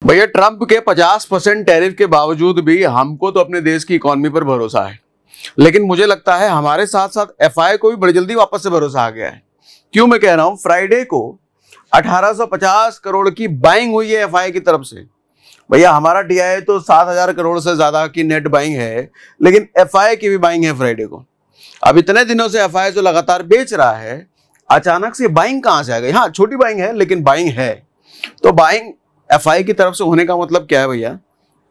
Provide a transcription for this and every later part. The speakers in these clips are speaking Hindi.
भैया ट्रंप के 50% टैरिफ के बावजूद भी हमको तो अपने देश की इकोनॉमी पर भरोसा है, लेकिन मुझे लगता है हमारे साथ साथ एफआई को भी बड़ी जल्दी वापस से भरोसा आ गया है। क्यों मैं कह रहा हूं, फ्राइडे को 1850 करोड़ की बाइंग हुई है एफआई की तरफ से। भैया हमारा टीआई तो 7000 करोड़ से ज्यादा की नेट बाइंग है, लेकिन एफआई की भी बाइंग है फ्राइडे को। अब इतने दिनों से एफआई जो लगातार बेच रहा है, अचानक से बाइंग कहां से आ गई? हाँ छोटी बाइंग है, लेकिन बाइंग है। तो बाइंग एफआई की तरफ से होने का मतलब क्या है भैया,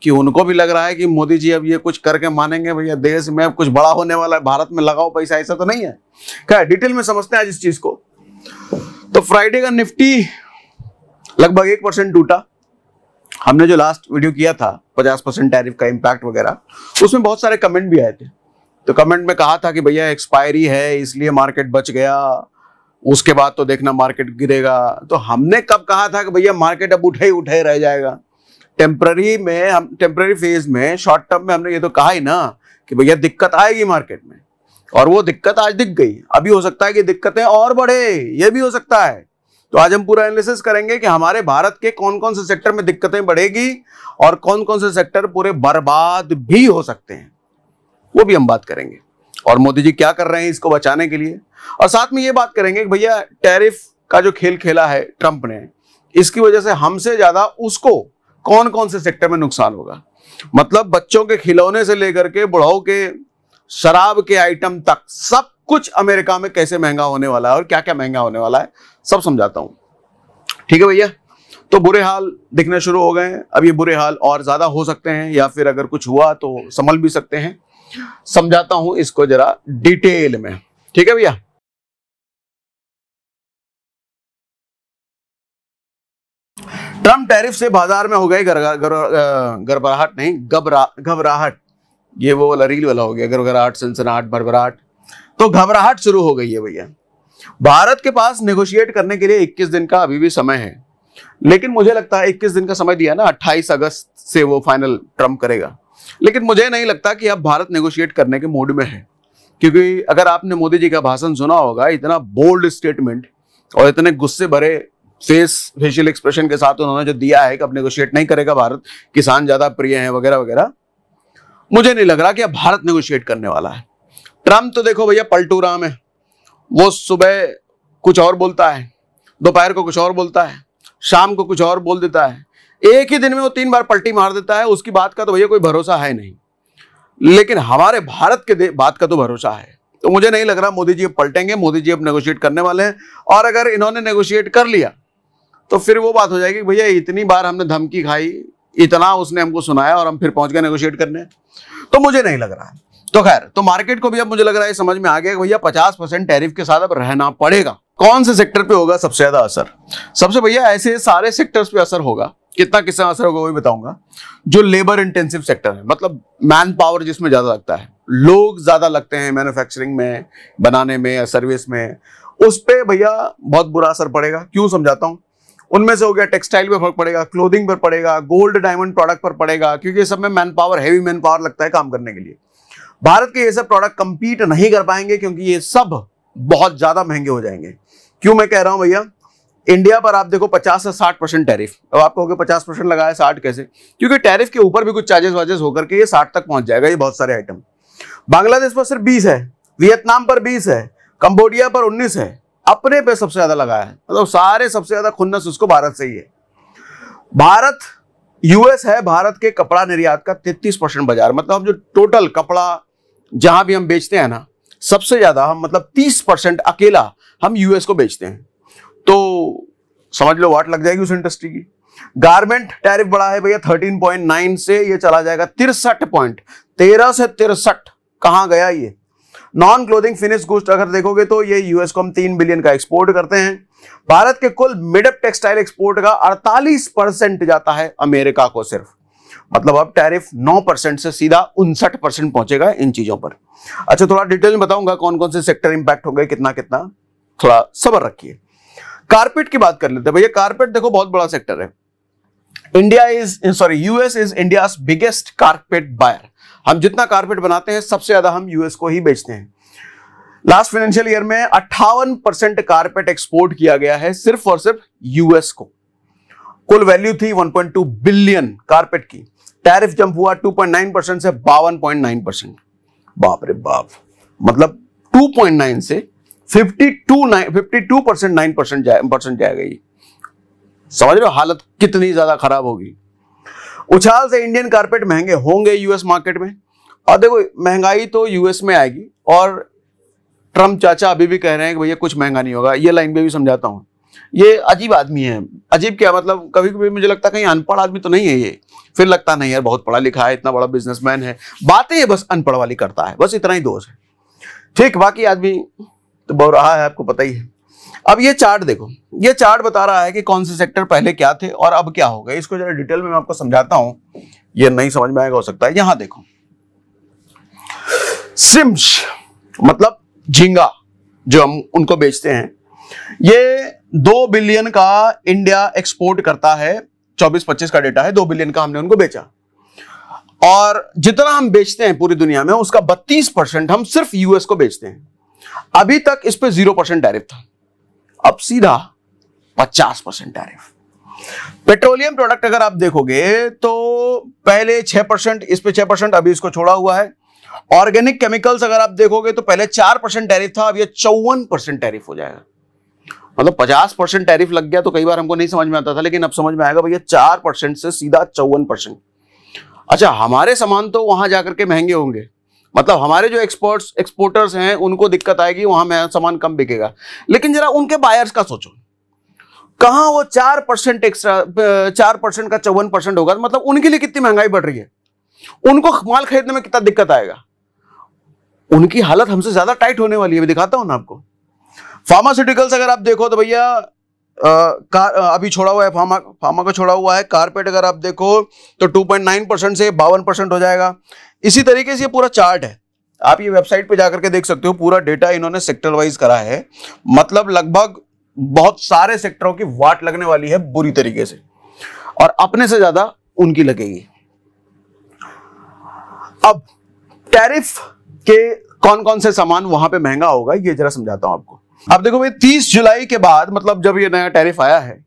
कि उनको भी लग रहा है कि मोदी जी अब ये कुछ करके मानेंगे, भैया देश में अब कुछ बड़ा होने वाला है, भारत में लगाओ पैसा, ऐसा तो नहीं है। क्या डिटेल में समझते हैं आज इस चीज को। तो फ्राइडे का निफ्टी लगभग 1% टूटा। हमने जो लास्ट वीडियो किया था 50% टैरिफ का इम्पैक्ट वगैरह, उसमें बहुत सारे कमेंट भी आए थे। तो कमेंट में कहा था कि भैया एक्सपायरी है इसलिए मार्केट बच गया, उसके बाद तो देखना मार्केट गिरेगा। तो हमने कब कहा था कि भैया मार्केट अब उठे ही उठे रह जाएगा? टेम्पररी फेज में, शॉर्ट टर्म में हमने ये तो कहा ही ना कि भैया दिक्कत आएगी मार्केट में, और वो दिक्कत आज दिख गई। अभी हो सकता है कि दिक्कतें और बढ़े, ये भी हो सकता है। तो आज हम पूरा एनालिसिस करेंगे कि हमारे भारत के कौन कौन से सेक्टर में दिक्कतें बढ़ेगी और कौन कौन से सेक्टर पूरे बर्बाद भी हो सकते हैं, वो भी हम बात करेंगे। और मोदी जी क्या कर रहे हैं इसको बचाने के लिए, और साथ में ये बात करेंगे कि भैया टैरिफ का जो खेल खेला है ट्रंप ने, इसकी वजह से हमसे ज्यादा उसको कौन कौन से सेक्टर में नुकसान होगा। मतलब बच्चों के खिलौने से लेकर के बुढ़ाओं के शराब के आइटम तक सब कुछ अमेरिका में कैसे महंगा होने वाला है और क्या क्या महंगा होने वाला है, सब समझाता हूं। ठीक है भैया, तो बुरे हाल दिखने शुरू हो गए हैं। अब ये बुरे हाल और ज्यादा हो सकते हैं, या फिर अगर कुछ हुआ तो संभल भी सकते हैं। समझाता हूं इसको जरा डिटेल में। ठीक है भैया, ट्रम्प टैरिफ से बाजार में हो गई घबराहट, नहीं घबराहट, ये वो वाला रील वाला हो गया, घबराहट, सनसनाहट, भरभराहट। तो घबराहट शुरू हो गई है भैया। भारत के पास नेगोशिएट करने के लिए 21 दिन का अभी भी समय है, लेकिन मुझे लगता है 21 दिन का समय दिया ना, 28 अगस्त से वो फाइनल ट्रम्प करेगा। लेकिन मुझे नहीं लगता कि अब भारत नेगोशिएट करने के मूड में है, क्योंकि अगर आपने मोदी जी का भाषण सुना होगा, इतना बोल्ड स्टेटमेंट और इतने गुस्से भरे फेशियल एक्सप्रेशन के साथ उन्होंने जो दिया है कि अब नेगोशिएट नहीं करेगा भारत, किसान ज्यादा प्रिय हैं वगैरह वगैरह, मुझे नहीं लग रहा कि अब भारत नेगोशिएट करने वाला है। ट्रम्प तो देखो भैया पलटू राम है, वो सुबह कुछ और बोलता है, दोपहर को कुछ और बोलता है, शाम को कुछ और बोल देता है, एक ही दिन में वो 3 बार पलटी मार देता है। उसकी बात का तो भैया कोई भरोसा है नहीं, लेकिन हमारे भारत के बात का तो भरोसा है। तो मुझे नहीं लग रहा मोदी जी अब पलटेंगे, मोदी जी अब नेगोशिएट करने वाले हैं। और अगर इन्होंने नेगोशिएट कर लिया तो फिर वो बात हो जाएगी भैया इतनी बार हमने धमकी खाई, इतना उसने हमको सुनाया और हम फिर पहुंच गए नेगोशिएट करने। तो मुझे नहीं लग रहा है। तो खैर, तो मार्केट को भी अब मुझे लग रहा है समझ में आ गया कि भैया 50% टैरिफ के साथ अब रहना पड़ेगा। कौन से सेक्टर पे होगा सबसे ज्यादा असर? सबसे भैया ऐसे सारे सेक्टर्स पे असर होगा। कितना कितना असर होगा वो भी बताऊंगा। जो लेबर इंटेंसिव सेक्टर है, मतलब मैन पावर जिसमें ज्यादा लगता है, लोग ज्यादा लगते हैं मैन्युफैक्चरिंग में, बनाने में या सर्विस में, उस पे भैया बहुत बुरा असर पड़ेगा। क्यों, समझाता हूं। उनमें से हो गया टेक्सटाइल पे फर्क पड़ेगा, क्लोथिंग पर पड़ेगा, गोल्ड डायमंड प्रोडक्ट पर पड़ेगा, क्योंकि सब में man power, heavy man power लगता है काम करने के लिए। भारत के ये सब प्रोडक्ट कंपीट नहीं कर पाएंगे, क्योंकि ये सब बहुत ज्यादा महंगे हो जाएंगे। क्यों मैं कह रहा हूं भैया, इंडिया पर आप देखो 50 से 60% टैरिफ। अब आपको हो गया 50% लगाया, 60 कैसे? क्योंकि टैरिफ के ऊपर भी कुछ चार्जेस वार्जेस होकर के ये 60 तक पहुंच जाएगा, ये बहुत सारे आइटम। बांग्लादेश पर सिर्फ 20 है, वियतनाम पर 20 है, कंबोडिया पर 19 है, अपने पे सबसे ज्यादा लगाया है। मतलब सारे सबसे ज्यादा खुन्नस उसको भारत से ही है। भारत, यूएस है भारत के कपड़ा निर्यात का 33% बाजार। मतलब हम जो टोटल कपड़ा जहां भी हम बेचते हैं ना, सबसे ज्यादा हम, मतलब 30% अकेला हम यूएस को बेचते हैं। तो समझ लो वाट लग जाएगी उस इंडस्ट्री की। गारमेंट टैरिफ बढ़ा है भैया 13.9 से ये चला जाएगा 63 पॉइंट, 13 से 63 कहां गया ये। नॉन क्लोथिंग फिनिश गुड्स अगर देखोगे तो ये यूएस को हम 3 बिलियन का एक्सपोर्ट करते हैं। भारत के कुल मिडअप टेक्सटाइल एक्सपोर्ट का 48% जाता है अमेरिका को सिर्फ। मतलब अब टैरिफ 9% से सीधा 59% पहुंचेगा इन चीजों पर। अच्छा, थोड़ा डिटेल में बताऊंगा कौन कौन से सेक्टर इंपैक्ट हो गए, कितना कितना, थोड़ा सब्र रखिए। कारपेट की बात कर लेते हैं भैया। कारपेट देखो बहुत बड़ा सेक्टर है। US is India biggest carpet buyer. हम जितना कारपेट बनाते हैं सबसे ज्यादा हम यूएस को ही बेचते हैं। लास्ट फाइनेंशियल ईयर में 58% कारपेट एक्सपोर्ट किया गया है सिर्फ और सिर्फ यूएस को। कुल वैल्यू थी 1.2 बिलियन कारपेट की, टैरिफ जंप हुआ 2.9% से 52.9%। बाप रे बाप, मतलब 2.9 से 52% 9% जाएगा ये। समझ रहे हो हालत कितनी ज्यादा खराब होगी। उछाल से इंडियन कारपेट महंगे होंगे यूएस मार्केट में। और देखो महंगाई तो यूएस में आएगी, और ट्रम्प चाचा अभी भी कह रहे हैं कि भैया कुछ महंगा नहीं होगा। ये लाइन में भी समझाता हूं, ये अजीब आदमी है। अजीब क्या मतलब, कभी कभी मुझे लगता है कहीं अनपढ़ आदमी तो नहीं है ये, फिर लगता नहीं यार बहुत पढ़ा लिखा है, इतना बड़ा बिजनेसमैन है, बातें ये बस अनपढ़ वाली करता है, बस इतना ही दोष है। ठीक, बाकी आदमी तो बहुत रहा है, आपको पता ही है। अब ये चार्ट देखो, ये चार्ट बता रहा है कि कौन से सेक्टर पहले क्या थे और अब क्या हो गए। इसको जरा डिटेल में मैं आपको समझाता हूं, ये नहीं समझ में आएगा हो सकता है। यहां देखो, श्रिम्प्स मतलब झींगा जो हम उनको बेचते हैं, ये 2 बिलियन का इंडिया एक्सपोर्ट करता है। 24-25 का डेटा है, 2 बिलियन का हमने उनको बेचा। और जितना हम बेचते हैं पूरी दुनिया में उसका 32% हम सिर्फ यूएस को बेचते हैं। अभी तक इस पे 0% टैरिफ था, अब सीधा 50% टैरिफ। पेट्रोलियम प्रोडक्ट अगर आप देखोगे तो पहले 6%, इस पे 6%, अभी इसको छोड़ा हुआ है। ऑर्गेनिक केमिकल्स अगर आप देखोगे तो पहले 4% टैरिफ था, अब ये 54% टैरिफ हो जाएगा। मतलब 50% टैरिफ लग गया तो कई बार हमको नहीं समझ में आता था, लेकिन अब समझ में आएगा भैया 4% से सीधा 54%। अच्छा, हमारे सामान तो वहां जाकर के महंगे होंगे, मतलब हमारे जो एक्सपोर्टर्स हैं उनको दिक्कत आएगी, वहां सामान कम बिकेगा। लेकिन जरा उनके बायर्स का सोचो, कहां वो 4% एक्स्ट्रा, 4% का 54% होगा, मतलब उनके लिए कितनी महंगाई बढ़ रही है, उनको माल खरीदने में कितना दिक्कत आएगा। उनकी हालत हमसे ज्यादा टाइट होने वाली है, मैं दिखाता हूं ना आपको। फार्मास्यूटिकल्स अगर आप देखो तो भैया अभी छोड़ा हुआ है, फार्मा का छोड़ा हुआ है। कारपेट अगर आप देखो तो 2.9% से 52% हो जाएगा। इसी तरीके से ये पूरा चार्ट है, आप ये वेबसाइट पे जाकर के देख सकते हो, पूरा डेटा इन्होंने सेक्टर वाइज करा है। मतलब लगभग बहुत सारे सेक्टरों की वाट लगने वाली है बुरी तरीके से, और अपने से ज्यादा उनकी लगेगी। अब टैरिफ के कौन कौन से सामान वहां पे महंगा होगा ये जरा समझाता हूं आपको। अब देखो भाई, 30 जुलाई के बाद, मतलब जब ये नया टैरिफ आया है,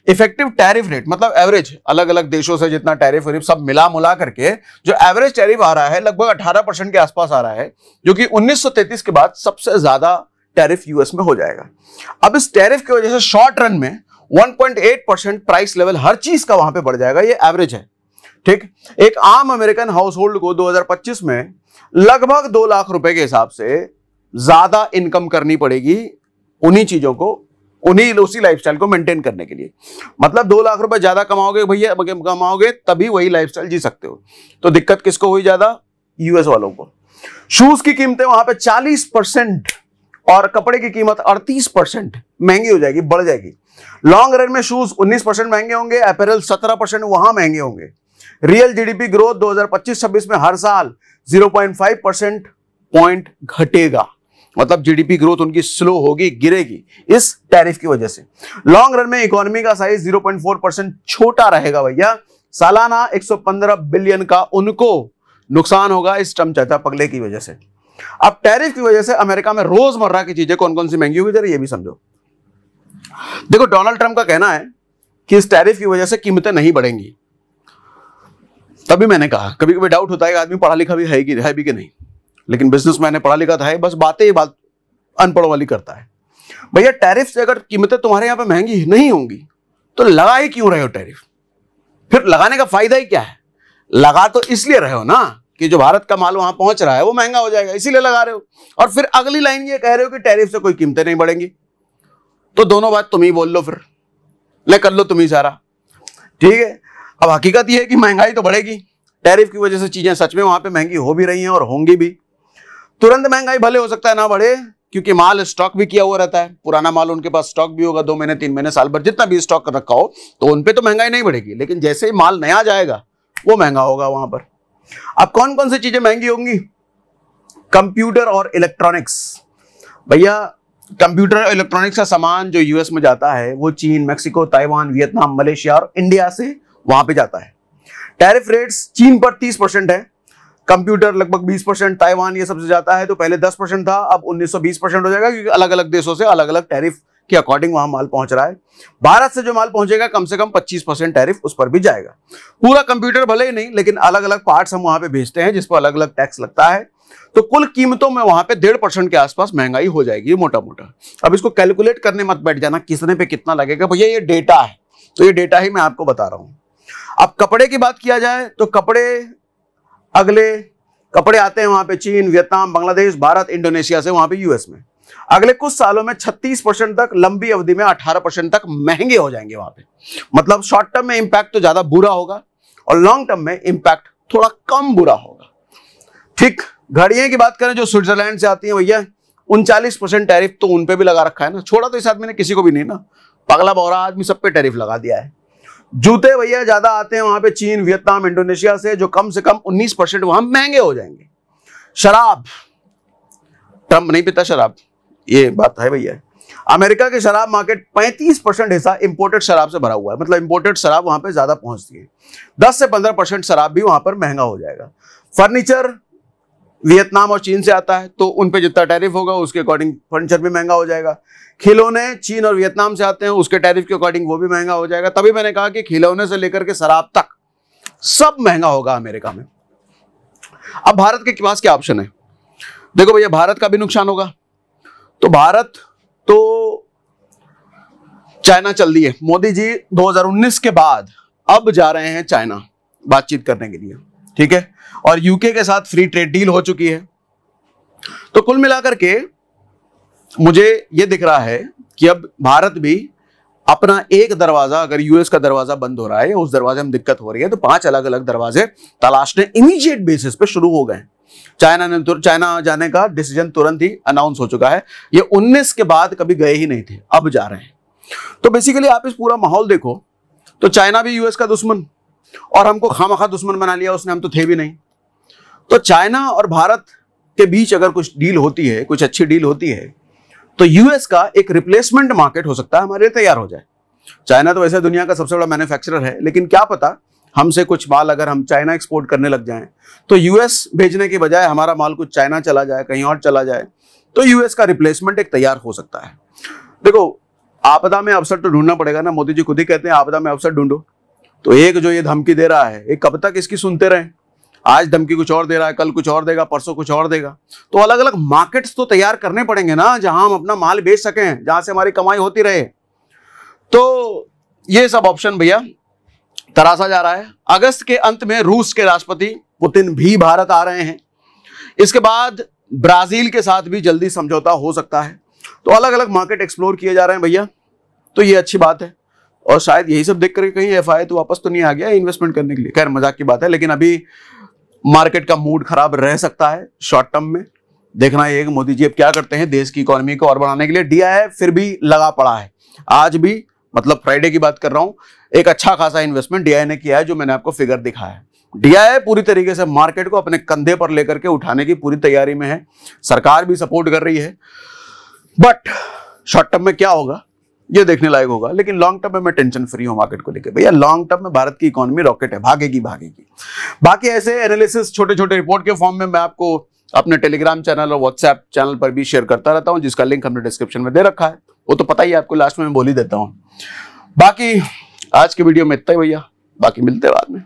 इफेक्टिव टैरिफ रेट मतलब एवरेज अलग अलग देशों से जितना टैरिफ सब मिला मुला करके जो एवरेज टैरिफ आ रहा है लगभग 18% के आसपास आ रहा है, जो कि 1933 के बाद सबसे ज्यादा टैरिफ यूएस में हो जाएगा। अब इस टैरिफ की वजह से शॉर्ट रन में 1.8% प्राइस लेवल हर चीज का वहां पे बढ़ जाएगा, ये एवरेज है। ठीक, एक आम अमेरिकन हाउस होल्ड को 2025 में लगभग 2 लाख रुपए के हिसाब से ज्यादा इनकम करनी पड़ेगी उन्हीं चीजों को, उसी लाइफस्टाइल को मेंटेन करने के लिए। मतलब 2 लाख रुपए ज्यादा कमाओगे भैया, कमाओगे तभी वही लाइफस्टाइल जी सकते हो। तो दिक्कत किसको हुई ज्यादा? यूएस वालों को। शूज की कीमतें वहां पे 40% और कपड़े की कीमत 38% महंगी हो जाएगी, बढ़ जाएगी। लॉन्ग रन में शूज 19% महंगे होंगे, अपैरल 17% वहां महंगे होंगे। रियल जीडीपी ग्रोथ 2025-26 में हर साल 0.5% पॉइंट घटेगा, मतलब जीडीपी ग्रोथ उनकी स्लो होगी, गिरेगी इस टैरिफ की वजह से। लॉन्ग रन में इकोनॉमी का साइज 0.4% छोटा रहेगा भैया। सालाना 115 बिलियन का उनको नुकसान होगा इस ट्रम्प चाचा पगले की वजह से। अब टैरिफ की वजह से अमेरिका में रोजमर्रा की चीजें कौन कौन सी महंगी होगी, जरा ये भी समझो। देखो, डोनाल्ड ट्रम्प का कहना है कि इस टैरिफ की वजह से कीमतें नहीं बढ़ेंगी। तभी मैंने कहा कभी कभी डाउट होता है आदमी पढ़ा लिखा भी है भी कि नहीं, लेकिन बिजनेसमैन है, पढ़ा लिखा था, है, बस बात अनपढ़ वाली करता है। भैया टैरिफ से अगर कीमतें तुम्हारे यहां पे महंगी नहीं होंगी तो लगा ही क्यों रहे हो टैरिफ? फिर लगाने का फायदा ही क्या है? लगा तो इसलिए रहे हो ना कि जो भारत का माल वहां पहुंच रहा है वो महंगा हो जाएगा, इसीलिए लगा रहे हो। और फिर अगली लाइन ये कह रहे हो कि टैरिफ से कोई कीमतें नहीं बढ़ेंगी। तो दोनों बात तुम ही बोल लो, फिर ले कर लो तुम ही सारा, ठीक है। अब हकीकत यह है कि महंगाई तो बढ़ेगी, टैरिफ की वजह से चीजें सच में वहां पे महंगी हो भी रही हैं और होंगी भी। तुरंत महंगाई भले हो सकता है ना बढ़े, क्योंकि माल स्टॉक भी किया हुआ रहता है, पुराना माल उनके पास स्टॉक भी होगा, 2 महीने 3 महीने साल भर जितना भी स्टॉक रखा हो, तो उन पे तो महंगाई नहीं बढ़ेगी। लेकिन जैसे ही माल नया जाएगा वो महंगा होगा वहां पर। अब कौन कौन सी चीजें महंगी होंगी? कंप्यूटर और इलेक्ट्रॉनिक्स। भैया कंप्यूटर और इलेक्ट्रॉनिक्स का सामान जो यूएस में जाता है वो चीन, मैक्सिको, ताइवान, वियतनाम, मलेशिया और इंडिया से वहां पे जाता है। टैरिफ रेट्स चीन पर 30% है, कंप्यूटर लगभग 20%, ताइवान ये सबसे जाता है। तो पहले 10% था, अब 19-20% हो जाएगा, क्योंकि अलग अलग देशों से अलग अलग टैरिफ के अकॉर्डिंग वहां माल पहुंच रहा है। भारत से जो माल पहुंचेगा कम से कम 25% टैरिफ उस पर भी जाएगा। पूरा कंप्यूटर भले ही नहीं, लेकिन अलग अलग पार्ट्स हम वहां पे भेजते हैं जिस पर अलग अलग टैक्स लगता है। तो कुल कीमतों में वहां पे 1.5% के आसपास महंगाई हो जाएगी मोटा मोटा। अब इसको कैलकुलेट करने मत बैठ जाना किसने पे कितना लगेगा, भैया ये डेटा है, तो ये डेटा ही मैं आपको बता रहा हूं। अब कपड़े की बात किया जाए तो अगले कपड़े आते हैं वहां पे चीन, वियतनाम, बांग्लादेश, भारत, इंडोनेशिया से वहां पे यूएस में अगले कुछ सालों में 36% तक, लंबी अवधि में 18% तक महंगे हो जाएंगे वहां पे। मतलब शॉर्ट टर्म में इंपैक्ट तो ज्यादा बुरा होगा और लॉन्ग टर्म में इंपैक्ट थोड़ा कम बुरा होगा। ठीक, घड़ियां की बात करें जो स्विट्जरलैंड से आती है भैया, 39% टैरिफ तो उन पे भी लगा रखा है ना, छोड़ा तो इस आदमी ने किसी को भी नहीं ना, पगला बौरा आदमी सब पे टैरिफ लगा दिया है। जूते भैया ज्यादा आते हैं वहां पे चीन, वियतनाम, इंडोनेशिया से, जो कम से कम 19% वहां महंगे हो जाएंगे। शराब, ट्रम्प नहीं पीता शराब, ये बात है भैया। अमेरिका के शराब मार्केट 35% हिस्सा इंपोर्टेड शराब से भरा हुआ है, मतलब इंपोर्टेड शराब वहां पे ज्यादा पहुंचती है। 10 से 15% शराब भी वहां पर महंगा हो जाएगा। फर्नीचर वियतनाम और चीन से आता है, तो उन पे जितना टैरिफ होगा उसके अकॉर्डिंग फर्नीचर भी महंगा हो जाएगा। खिलौने चीन और वियतनाम से आते हैं, उसके टैरिफ के अकॉर्डिंग वो भी महंगा हो जाएगा। तभी मैंने कहा कि खिलौने से लेकर के शराब तक सब महंगा होगा अमेरिका में। अब भारत के पास क्या ऑप्शन है? देखो भैया, भारत का भी नुकसान होगा। तो भारत तो चाइना चल दी है, मोदी जी 2019 के बाद अब जा रहे हैं चाइना बातचीत करने के लिए, ठीक है। और यूके के साथ फ्री ट्रेड डील हो चुकी है। तो कुल मिलाकर के मुझे यह दिख रहा है कि अब भारत भी अपना एक दरवाजा, अगर यूएस का दरवाजा बंद हो रहा है, उस दरवाजे में दिक्कत हो रही है, तो 5 अलग अलग दरवाजे तलाशने इमीडिएट बेसिस पे शुरू हो गए। चाइना जाने का डिसीजन तुरंत ही अनाउंस हो चुका है। ये 19 के बाद कभी गए ही नहीं थे, अब जा रहे हैं। तो बेसिकली आप इस पूरा माहौल देखो तो चाइना भी यूएस का दुश्मन, और हमको खामखा दुश्मन बना लिया उसने, हम तो थे भी नहीं। तो चाइना और भारत के बीच अगर कुछ डील होती है, कुछ अच्छी डील होती है, तो यूएस का एक रिप्लेसमेंट मार्केट हो सकता है हमारे लिए तैयार हो जाए। चाइना तो वैसे दुनिया का सबसे बड़ा मैन्युफैक्चरर है, लेकिन क्या पता हमसे कुछ माल अगर हम चाइना एक्सपोर्ट करने लग जाएं, तो यूएस भेजने के बजाय हमारा माल कुछ चाइना चला जाए, कहीं और चला जाए, तो यूएस का रिप्लेसमेंट एक तैयार हो सकता है। देखो, आपदा में अवसर तो ढूंढना पड़ेगा ना, मोदी जी खुद ही कहते हैं आपदा में अवसर ढूंढो। तो एक जो ये धमकी दे रहा है, एक कब तक इसकी सुनते रहे? आज धमकी कुछ और दे रहा है, कल कुछ और देगा, परसों कुछ और देगा। तो अलग अलग मार्केट्स तो तैयार करने पड़ेंगे ना, जहां हम अपना माल बेच सकें, जहां से हमारी कमाई होती रहे। तो ये सब ऑप्शन भैया तराशा जा रहा है। अगस्त के अंत में रूस के राष्ट्रपति पुतिन भी भारत आ रहे हैं। इसके बाद ब्राजील के साथ भी जल्दी समझौता हो सकता है। तो अलग अलग मार्केट एक्सप्लोर किए जा रहे हैं भैया, तो ये अच्छी बात है। और शायद यही सब देख कर कहीं एफआई तो वापस तो नहीं आ गया इन्वेस्टमेंट करने के लिए। खैर मजाक की बात है, लेकिन अभी मार्केट का मूड खराब रह सकता है शॉर्ट टर्म में। देखना ये कि मोदी जी अब क्या करते हैं देश की इकोनॉमी को और बढ़ाने के लिए। डीआईआई फिर भी लगा पड़ा है आज भी, मतलब फ्राइडे की बात कर रहा हूं, एक अच्छा खासा इन्वेस्टमेंट डीआईआई ने किया है, जो मैंने आपको फिगर दिखाया है। डीआईआई पूरी तरीके से मार्केट को अपने कंधे पर लेकर के उठाने की पूरी तैयारी में है। सरकार भी सपोर्ट कर रही है, बट शॉर्ट टर्म में क्या होगा ये देखने लायक होगा। लेकिन लॉन्ग टर्म में मैं टेंशन फ्री हूं मार्केट को लेकर भैया। लॉन्ग टर्म में भारत की इकोनॉमी रॉकेट है, भागेगी भागेगी। बाकी ऐसे एनालिसिस छोटे छोटे रिपोर्ट के फॉर्म में मैं आपको अपने टेलीग्राम चैनल और व्हाट्सएप चैनल पर भी शेयर करता रहता हूं, जिसका लिंक हमने डिस्क्रिप्शन में दे रखा है। वो तो पता ही है आपको, लास्ट में मैं बोल ही देता हूं। बाकी आज की वीडियो में इतना ही भैया, बाकी मिलते हैं बाद में।